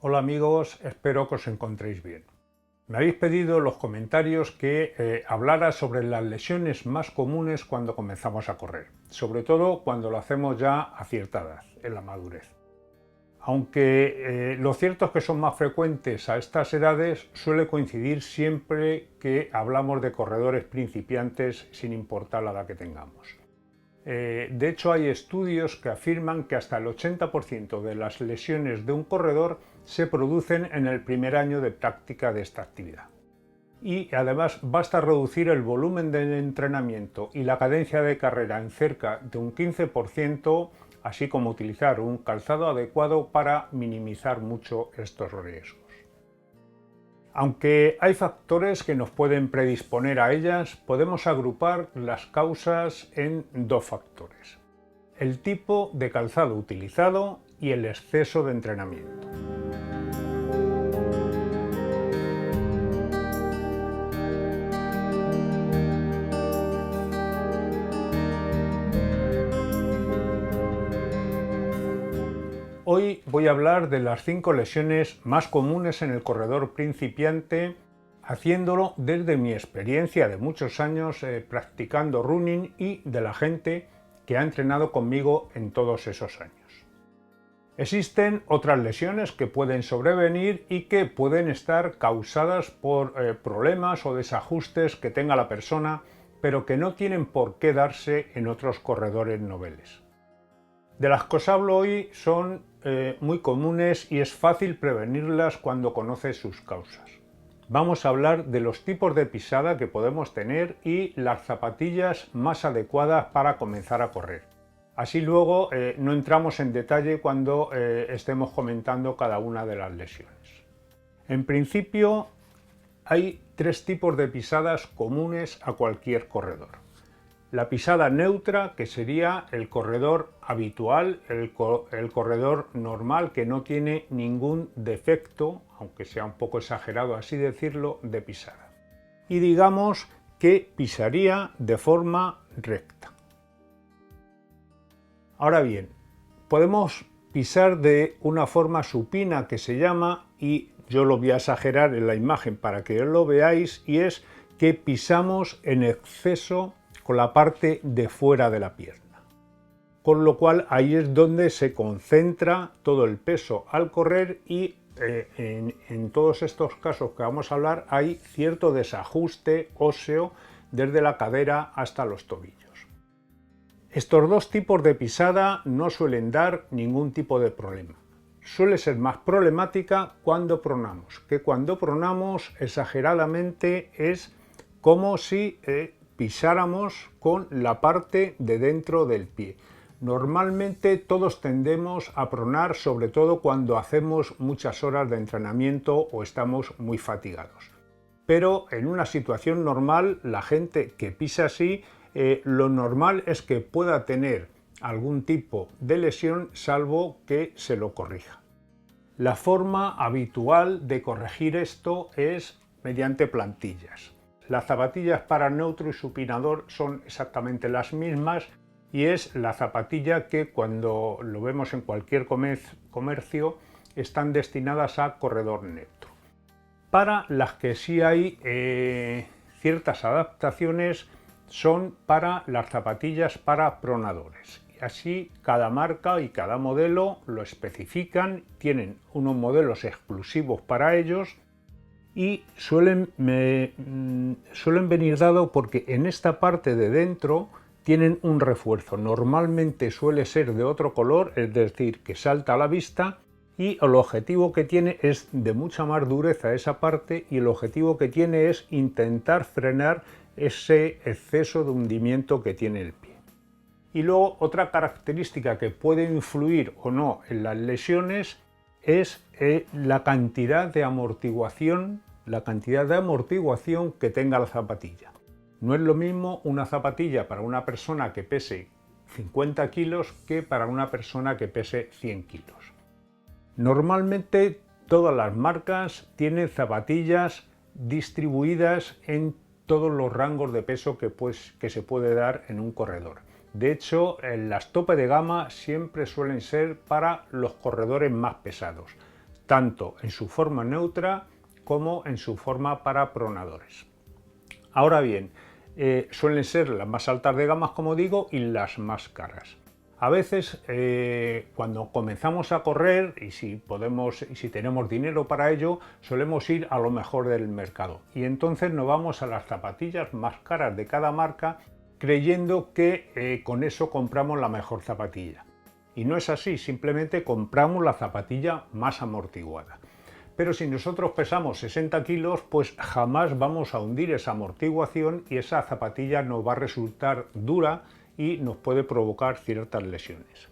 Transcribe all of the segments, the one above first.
Hola amigos, espero que os encontréis bien. Me habéis pedido en los comentarios que hablara sobre las lesiones más comunes cuando comenzamos a correr, sobre todo cuando lo hacemos ya a cierta edad, en la madurez. Aunque lo cierto es que son más frecuentes a estas edades, suele coincidir siempre que hablamos de corredores principiantes sin importar la edad que tengamos. De hecho, hay estudios que afirman que hasta el 80% de las lesiones de un corredor se producen en el primer año de práctica de esta actividad. Y además basta reducir el volumen del entrenamiento y la cadencia de carrera en cerca de un 15%, así como utilizar un calzado adecuado para minimizar mucho estos riesgos. Aunque hay factores que nos pueden predisponer a ellas, podemos agrupar las causas en dos factores: el tipo de calzado utilizado y el exceso de entrenamiento. Hoy voy a hablar de las 5 lesiones más comunes en el corredor principiante, haciéndolo desde mi experiencia de muchos años practicando running y de la gente que ha entrenado conmigo en todos esos años. Existen otras lesiones que pueden sobrevenir y que pueden estar causadas por problemas o desajustes que tenga la persona, pero que no tienen por qué darse en otros corredores noveles. De las que os hablo hoy son muy comunes y es fácil prevenirlas cuando conoces sus causas. Vamos a hablar de los tipos de pisada que podemos tener y las zapatillas más adecuadas para comenzar a correr. Así luego no entramos en detalle cuando estemos comentando cada una de las lesiones. En principio hay 3 tipos de pisadas comunes a cualquier corredor. La pisada neutra, que sería el corredor habitual, el corredor normal que no tiene ningún defecto, aunque sea un poco exagerado así decirlo, de pisada. Y digamos que pisaría de forma recta. Ahora bien, podemos pisar de una forma supina que se llama, y yo lo voy a exagerar en la imagen para que lo veáis, y es que pisamos en exceso con la parte de fuera de la pierna. Con lo cual ahí es donde se concentra todo el peso al correr y en todos estos casos que vamos a hablar hay cierto desajuste óseo desde la cadera hasta los tobillos. Estos dos tipos de pisada no suelen dar ningún tipo de problema. Suele ser más problemática cuando pronamos, que cuando pronamos exageradamente es como si pisáramos con la parte de dentro del pie. Normalmente todos tendemos a pronar, sobre todo cuando hacemos muchas horas de entrenamiento o estamos muy fatigados. Pero en una situación normal, la gente que pisa así, lo normal es que pueda tener algún tipo de lesión, salvo que se lo corrija. La forma habitual de corregir esto es mediante plantillas. Las zapatillas para neutro y supinador son exactamente las mismas y es la zapatilla que cuando lo vemos en cualquier comercio están destinadas a corredor neutro. Para las que sí hay ciertas adaptaciones son para las zapatillas para pronadores. Y así cada marca y cada modelo lo especifican, tienen unos modelos exclusivos para ellos y suelen venir dado porque en esta parte de dentro tienen un refuerzo. Normalmente suele ser de otro color, es decir, que salta a la vista, y el objetivo que tiene es de mucha más dureza esa parte y el objetivo que tiene es intentar frenar ese exceso de hundimiento que tiene el pie. Y luego otra característica que puede influir o no en las lesiones es la cantidad de amortiguación que tenga la zapatilla. No es lo mismo una zapatilla para una persona que pese 50 kilos que para una persona que pese 100 kilos. Normalmente todas las marcas tienen zapatillas distribuidas en todos los rangos de peso que se puede dar en un corredor. De hecho, las tope de gama siempre suelen ser para los corredores más pesados. tanto en su forma neutra como en su forma para pronadores. Ahora bien, suelen ser las más altas de gamas, como digo, y las más caras. A veces, cuando comenzamos a correr, y si tenemos dinero para ello, solemos ir a lo mejor del mercado. Y entonces nos vamos a las zapatillas más caras de cada marca, creyendo que con eso compramos la mejor zapatilla. Y no es así, simplemente compramos la zapatilla más amortiguada. Pero si nosotros pesamos 60 kilos, pues jamás vamos a hundir esa amortiguación y esa zapatilla nos va a resultar dura y nos puede provocar ciertas lesiones.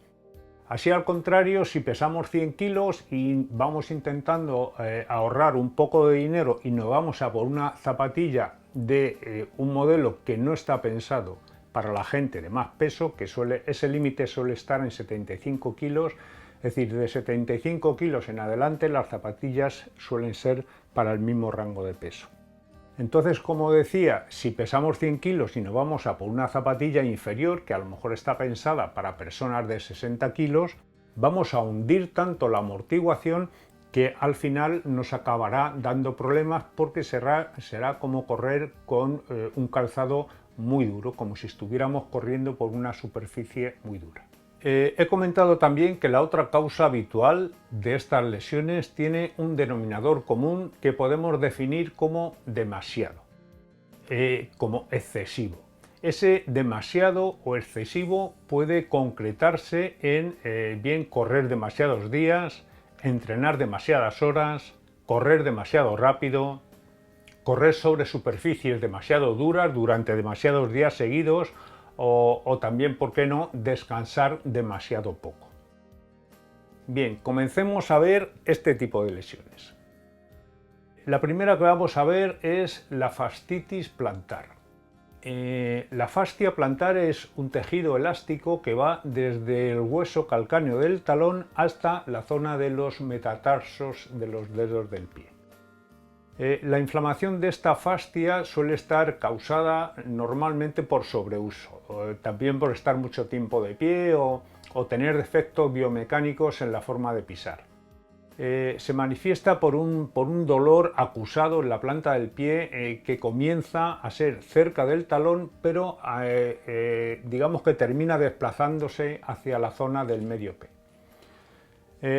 Así al contrario, si pesamos 100 kilos y vamos intentando ahorrar un poco de dinero y nos vamos a por una zapatilla de un modelo que no está pensado para la gente de más peso, que ese límite suele estar en 75 kilos, es decir, de 75 kilos en adelante las zapatillas suelen ser para el mismo rango de peso. Entonces, como decía, si pesamos 100 kilos y nos vamos a por una zapatilla inferior, que a lo mejor está pensada para personas de 60 kilos, vamos a hundir tanto la amortiguación que al final nos acabará dando problemas porque será como correr con un calzado muy duro, como si estuviéramos corriendo por una superficie muy dura. He comentado también que la otra causa habitual de estas lesiones tiene un denominador común que podemos definir como demasiado, como excesivo. Ese demasiado o excesivo puede concretarse en bien correr demasiados días, entrenar demasiadas horas, correr demasiado rápido, correr sobre superficies demasiado duras durante demasiados días seguidos, o también, ¿por qué no?, descansar demasiado poco. Bien, comencemos a ver este tipo de lesiones. La primera que vamos a ver es la fascitis plantar. La fascia plantar es un tejido elástico que va desde el hueso calcáneo del talón hasta la zona de los metatarsos de los dedos del pie. La inflamación de esta fascia suele estar causada normalmente por sobreuso, también por estar mucho tiempo de pie o tener defectos biomecánicos en la forma de pisar. Se manifiesta por un dolor acusado en la planta del pie que comienza a ser cerca del talón, pero digamos que termina desplazándose hacia la zona del medio pie.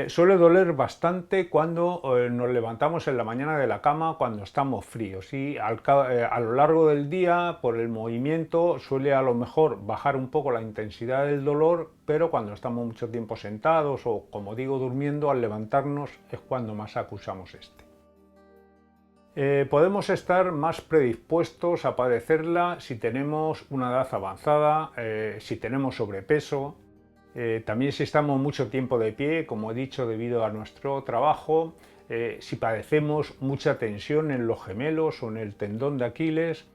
Suele doler bastante cuando nos levantamos en la mañana de la cama, cuando estamos fríos, y a lo largo del día, por el movimiento, suele a lo mejor bajar un poco la intensidad del dolor, pero cuando estamos mucho tiempo sentados o, como digo, durmiendo, al levantarnos es cuando más acusamos este. Podemos estar más predispuestos a padecerla si tenemos una edad avanzada, si tenemos sobrepeso. También si estamos mucho tiempo de pie, como he dicho, debido a nuestro trabajo, si padecemos mucha tensión en los gemelos o en el tendón de Aquiles,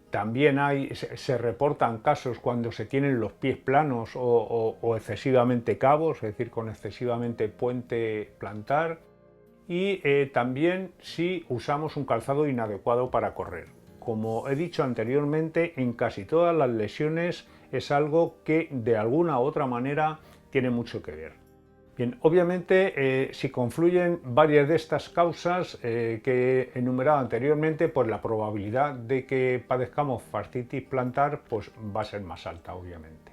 también se reportan casos cuando se tienen los pies planos o excesivamente cabos, es decir, con excesivamente puente plantar, y también si usamos un calzado inadecuado para correr. Como he dicho anteriormente, en casi todas las lesiones es algo que de alguna u otra manera tiene mucho que ver. Bien, obviamente si confluyen varias de estas causas que he enumerado anteriormente, pues la probabilidad de que padezcamos fascitis plantar pues va a ser más alta, obviamente.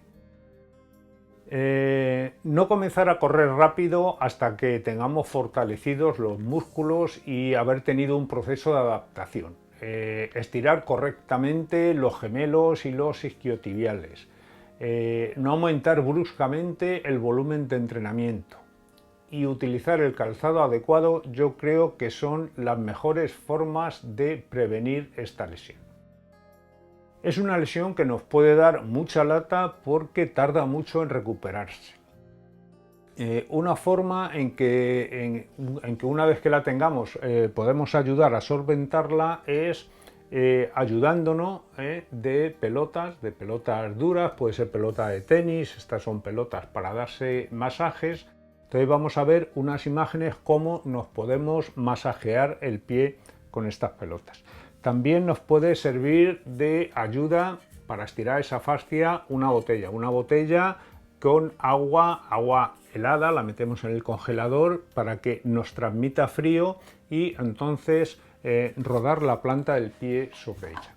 No comenzar a correr rápido hasta que tengamos fortalecidos los músculos y haber tenido un proceso de adaptación. Estirar correctamente los gemelos y los isquiotibiales. No aumentar bruscamente el volumen de entrenamiento y utilizar el calzado adecuado, yo creo que son las mejores formas de prevenir esta lesión. Es una lesión que nos puede dar mucha lata porque tarda mucho en recuperarse. Una forma en que una vez que la tengamos podemos ayudar a solventarla es ayudándonos de pelotas duras, puede ser pelota de tenis, estas son pelotas para darse masajes. Entonces vamos a ver unas imágenes cómo nos podemos masajear el pie con estas pelotas. También nos puede servir de ayuda para estirar esa fascia una botella con agua helada, la metemos en el congelador para que nos transmita frío y entonces rodar la planta del pie sobre ella.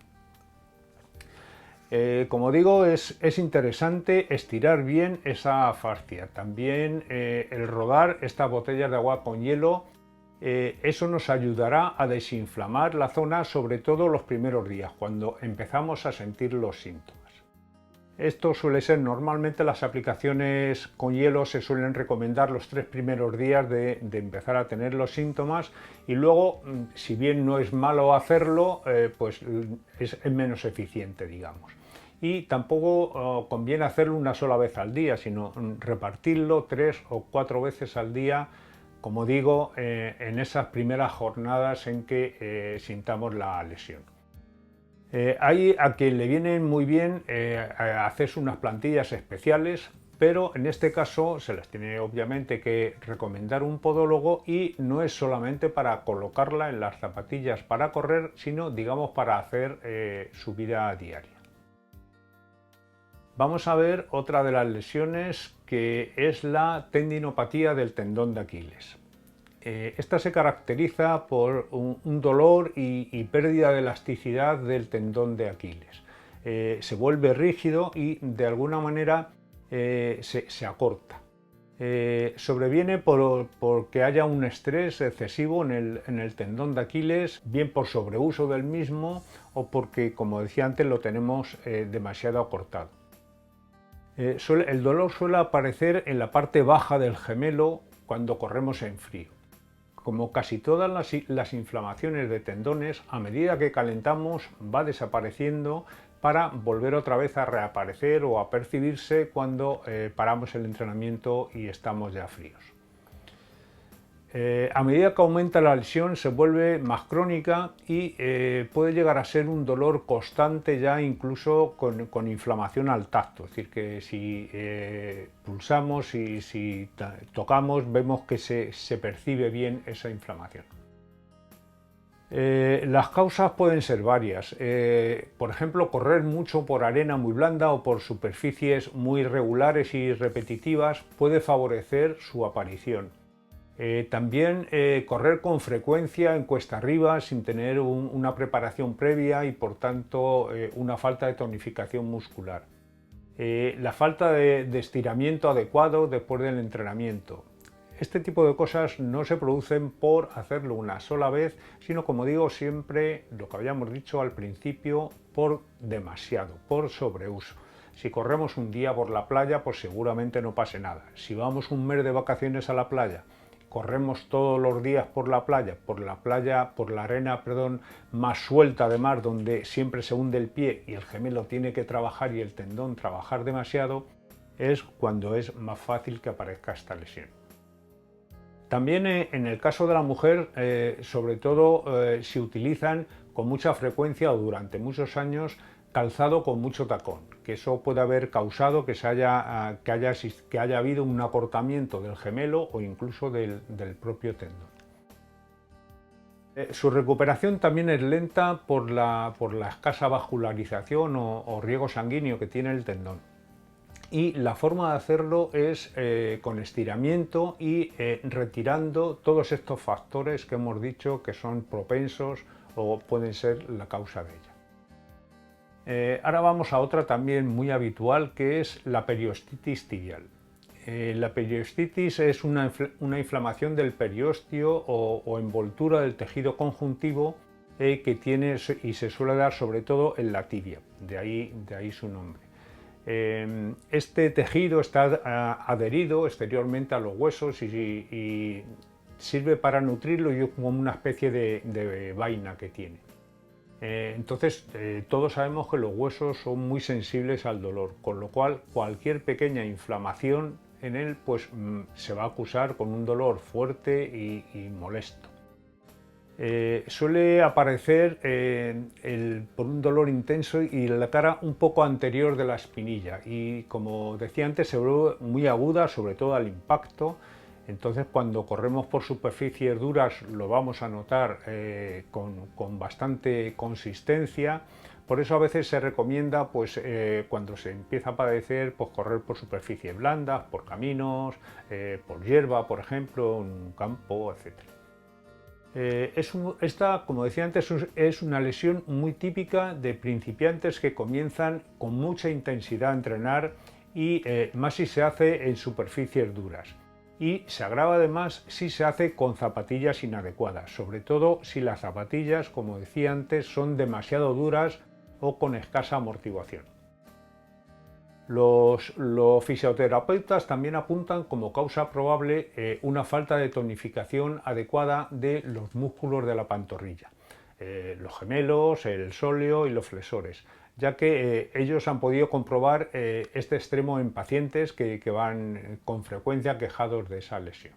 Como digo, es interesante estirar bien esa fascia. También el rodar estas botellas de agua con hielo, eso nos ayudará a desinflamar la zona, sobre todo los primeros días, cuando empezamos a sentir los síntomas. Esto suele ser, normalmente las aplicaciones con hielo se suelen recomendar los 3 primeros días de empezar a tener los síntomas, y luego, si bien no es malo hacerlo, pues es menos eficiente, digamos. Y tampoco conviene hacerlo una sola vez al día, sino repartirlo 3 o 4 veces al día, como digo, en esas primeras jornadas en que sintamos la lesión. Hay a quien le vienen muy bien hacerse unas plantillas especiales, pero en este caso se las tiene obviamente que recomendar un podólogo, y no es solamente para colocarla en las zapatillas para correr, sino digamos para hacer su vida diaria. Vamos a ver otra de las lesiones, que es la tendinopatía del tendón de Aquiles. Esta se caracteriza por un dolor y pérdida de elasticidad del tendón de Aquiles. Se vuelve rígido y de alguna manera se acorta. Sobreviene porque haya un estrés excesivo en el tendón de Aquiles, bien por sobreuso del mismo o porque, como decía antes, lo tenemos demasiado acortado. El dolor suele aparecer en la parte baja del gemelo cuando corremos en frío. Como casi todas las inflamaciones de tendones, a medida que calentamos va desapareciendo para volver otra vez a reaparecer o a percibirse cuando paramos el entrenamiento y estamos ya fríos. A medida que aumenta la lesión se vuelve más crónica y puede llegar a ser un dolor constante, ya incluso con inflamación al tacto. Es decir, que si pulsamos y si tocamos vemos que se percibe bien esa inflamación. Las causas pueden ser varias. Por ejemplo, correr mucho por arena muy blanda o por superficies muy irregulares y repetitivas puede favorecer su aparición. También correr con frecuencia en cuesta arriba sin tener una preparación previa y por tanto una falta de tonificación muscular. La falta de estiramiento adecuado después del entrenamiento. Este tipo de cosas no se producen por hacerlo una sola vez, sino, como digo, siempre lo que habíamos dicho al principio, por demasiado, por sobreuso. Si corremos un día por la playa, pues seguramente no pase nada. Si vamos un mes de vacaciones a la playa, corremos todos los días por la arena, más suelta además, donde siempre se hunde el pie y el gemelo tiene que trabajar y el tendón trabajar demasiado, es cuando es más fácil que aparezca esta lesión. También en el caso de la mujer, sobre todo se utilizan con mucha frecuencia o durante muchos años calzado con mucho tacón, que eso puede haber causado que haya habido un acortamiento del gemelo o incluso del propio tendón. Su recuperación también es lenta por la escasa vascularización o riego sanguíneo que tiene el tendón. Y la forma de hacerlo es con estiramiento y retirando todos estos factores que hemos dicho que son propensos o pueden ser la causa de ella. Ahora vamos a otra también muy habitual, que es la periostitis tibial. La periostitis es una inflamación del periósteo o envoltura del tejido conjuntivo que tiene y se suele dar sobre todo en la tibia, de ahí su nombre. Este tejido está adherido exteriormente a los huesos y sirve para nutrirlo, y es como una especie de vaina que tiene. Entonces todos sabemos que los huesos son muy sensibles al dolor, con lo cual cualquier pequeña inflamación en él pues se va a acusar con un dolor fuerte y molesto. Suele aparecer por un dolor intenso y la cara un poco anterior de la espinilla, y como decía antes se vuelve muy aguda, sobre todo al impacto, Entonces, cuando corremos por superficies duras lo vamos a notar con bastante consistencia. Por eso a veces se recomienda, pues, cuando se empieza a padecer, pues, correr por superficies blandas, por caminos, por hierba, por ejemplo, en un campo, etc. Esta, como decía antes, es una lesión muy típica de principiantes que comienzan con mucha intensidad a entrenar y más si se hace en superficies duras. Y se agrava además si se hace con zapatillas inadecuadas, sobre todo si las zapatillas, como decía antes, son demasiado duras o con escasa amortiguación. Los fisioterapeutas también apuntan como causa probable una falta de tonificación adecuada de los músculos de la pantorrilla, los gemelos, el sóleo y los flexores, ya que ellos han podido comprobar este extremo en pacientes que van con frecuencia quejados de esa lesión.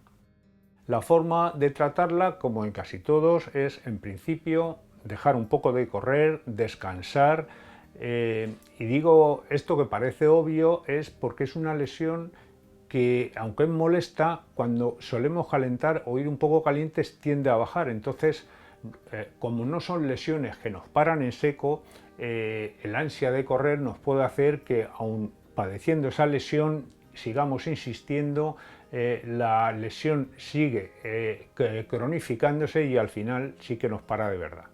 La forma de tratarla, como en casi todos, es en principio dejar un poco de correr, descansar. Y digo esto que parece obvio es porque es una lesión que, aunque es molesta, cuando solemos calentar o ir un poco calientes tiende a bajar. Entonces, como no son lesiones que nos paran en seco, el ansia de correr nos puede hacer que, aun padeciendo esa lesión, sigamos insistiendo, la lesión sigue cronificándose y al final sí que nos para de verdad.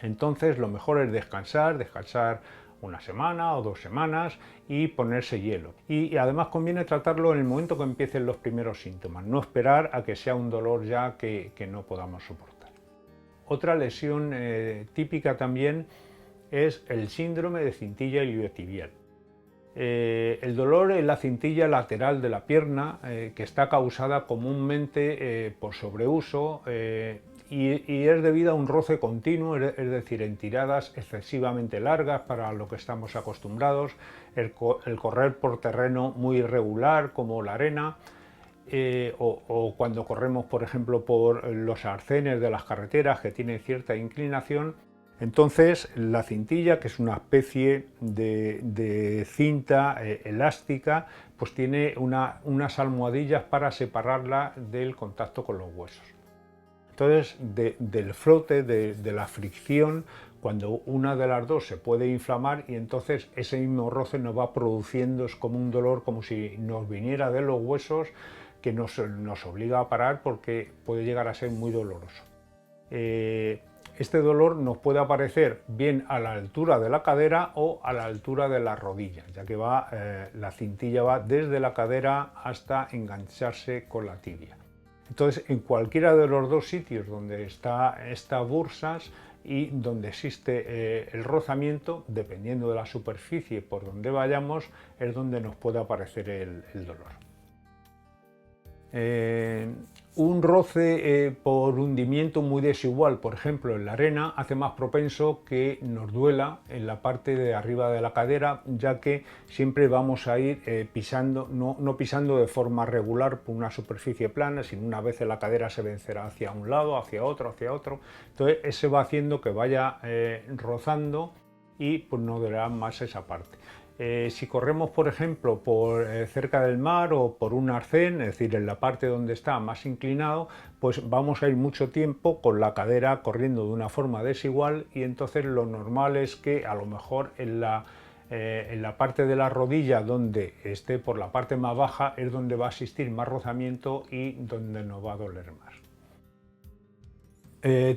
Entonces lo mejor es descansar una semana o 2 semanas y ponerse hielo. Y además conviene tratarlo en el momento que empiecen los primeros síntomas, no esperar a que sea un dolor ya que no podamos soportar. Otra lesión típica también es el síndrome de cintilla iliotibial. El dolor en la cintilla lateral de la pierna, que está causada comúnmente por sobreuso, y es debido a un roce continuo, es decir, en tiradas excesivamente largas para lo que estamos acostumbrados, el correr por terreno muy irregular como la arena, o cuando corremos, por ejemplo, por los arcenes de las carreteras que tienen cierta inclinación. Entonces la cintilla, que es una especie de cinta elástica, pues tiene unas almohadillas para separarla del contacto con los huesos. Entonces, del frote, de la fricción, cuando una de las dos se puede inflamar, y entonces ese mismo roce nos va produciendo, es como un dolor, como si nos viniera de los huesos, que nos obliga a parar porque puede llegar a ser muy doloroso. Este dolor nos puede aparecer bien a la altura de la cadera o a la altura de la rodilla, ya que la cintilla va desde la cadera hasta engancharse con la tibia. Entonces, en cualquiera de los dos sitios donde está estas bursas y donde existe el rozamiento, dependiendo de la superficie por donde vayamos, es donde nos puede aparecer el dolor. Un roce por hundimiento muy desigual, por ejemplo en la arena, hace más propenso que nos duela en la parte de arriba de la cadera, ya que siempre vamos a ir pisando, no pisando de forma regular por una superficie plana, sino una vez la cadera se vencerá hacia un lado, hacia otro. Entonces ese va haciendo que vaya rozando y pues nos dolerá más esa parte. Si corremos, por ejemplo, por cerca del mar o por un arcén, es decir, en la parte donde está más inclinado, pues vamos a ir mucho tiempo con la cadera corriendo de una forma desigual, y entonces lo normal es que a lo mejor en la parte de la rodilla, donde esté por la parte más baja, es donde va a existir más rozamiento y donde nos va a doler más.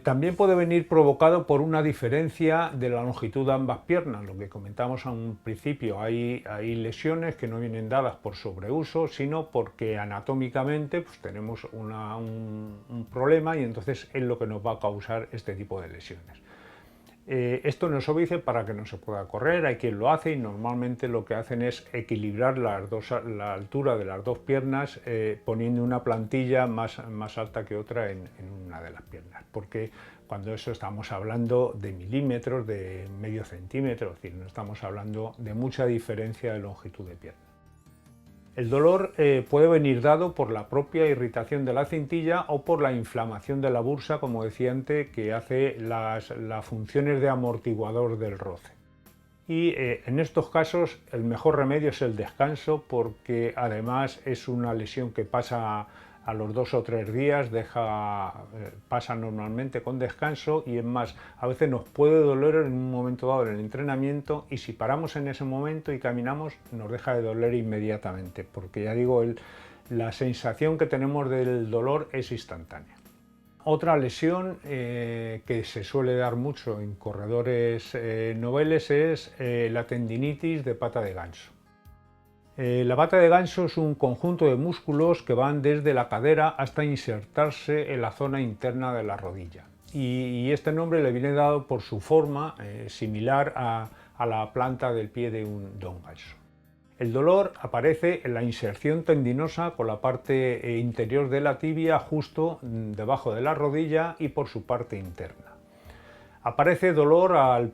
También puede venir provocado por una diferencia de la longitud de ambas piernas, lo que comentamos a un principio. Hay lesiones que no vienen dadas por sobreuso, sino porque anatómicamente pues, tenemos un problema, y entonces es lo que nos va a causar este tipo de lesiones. Esto no es obvio para que no se pueda correr, hay quien lo hace, y normalmente lo que hacen es equilibrar la altura de las dos piernas poniendo una plantilla más alta que otra en una de las piernas, porque cuando eso estamos hablando de milímetros, de medio centímetro, es decir, no estamos hablando de mucha diferencia de longitud de pierna. El dolor puede venir dado por la propia irritación de la cintilla o por la inflamación de la bursa, como decía antes, que hace las funciones de amortiguador del roce. Y en estos casos el mejor remedio es el descanso, porque además es una lesión que pasa a los 2 o 3 días pasa normalmente con descanso, y es más, a veces nos puede doler en un momento dado en el entrenamiento, y si paramos en ese momento y caminamos nos deja de doler inmediatamente, porque ya digo, la sensación que tenemos del dolor es instantánea. Otra lesión que se suele dar mucho en corredores noveles es la tendinitis de pata de ganso. La pata de ganso es un conjunto de músculos que van desde la cadera hasta insertarse en la zona interna de la rodilla. Y este nombre le viene dado por su forma similar a la planta del pie de un ganso. El dolor aparece en la inserción tendinosa con la parte interior de la tibia justo debajo de la rodilla y por su parte interna. Aparece dolor al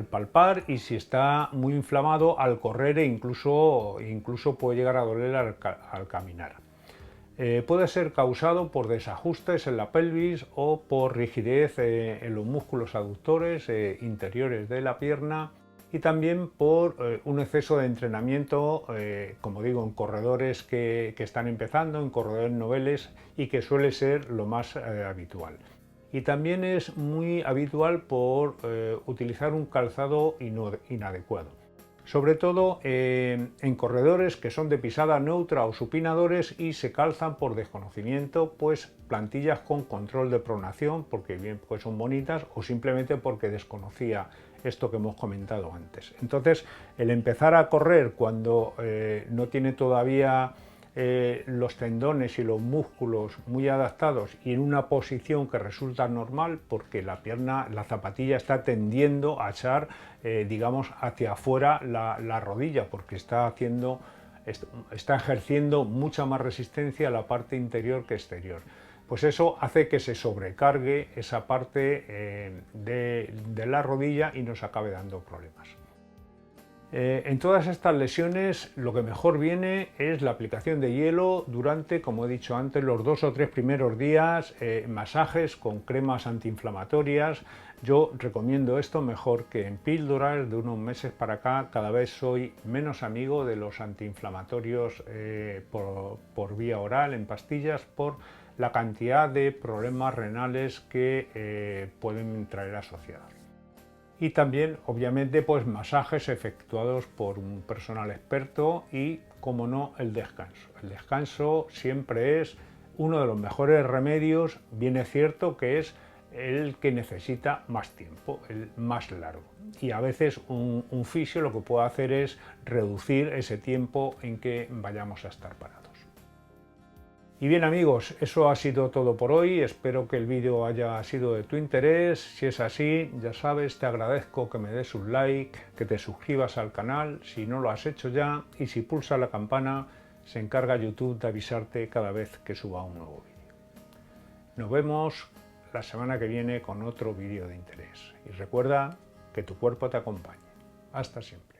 palpar, y si está muy inflamado al correr, e incluso puede llegar a doler al caminar. Puede ser causado por desajustes en la pelvis o por rigidez en los músculos aductores interiores de la pierna, y también por un exceso de entrenamiento, como digo, en corredores que están empezando, en corredores noveles, y que suele ser lo más habitual. Y también es muy habitual por utilizar un calzado inadecuado. Sobre todo en corredores que son de pisada neutra o supinadores y se calzan por desconocimiento, pues plantillas con control de pronación, porque bien pues son bonitas, o simplemente porque desconocía esto que hemos comentado antes. Entonces, el empezar a correr cuando no tiene todavía los tendones y los músculos muy adaptados y en una posición que resulta normal, porque la zapatilla está tendiendo a echar, digamos, hacia afuera la rodilla, porque está ejerciendo mucha más resistencia a la parte interior que exterior. Pues eso hace que se sobrecargue esa parte de la rodilla y nos acabe dando problemas. En todas estas lesiones lo que mejor viene es la aplicación de hielo durante, como he dicho antes, los 2 o 3 primeros días, masajes con cremas antiinflamatorias. Yo recomiendo esto mejor que en píldoras. De unos meses para acá cada vez soy menos amigo de los antiinflamatorios por vía oral, en pastillas, por la cantidad de problemas renales que pueden traer asociados. Y también, obviamente, pues masajes efectuados por un personal experto y, como no, el descanso. El descanso siempre es uno de los mejores remedios. Bien es cierto que es el que necesita más tiempo, el más largo. Y a veces un fisio lo que puede hacer es reducir ese tiempo en que vayamos a estar parados. Y bien amigos, eso ha sido todo por hoy. Espero que el vídeo haya sido de tu interés. Si es así, ya sabes, te agradezco que me des un like, que te suscribas al canal si no lo has hecho ya, y si pulsas la campana se encarga YouTube de avisarte cada vez que suba un nuevo vídeo. Nos vemos la semana que viene con otro vídeo de interés. Y recuerda que tu cuerpo te acompañe. Hasta siempre.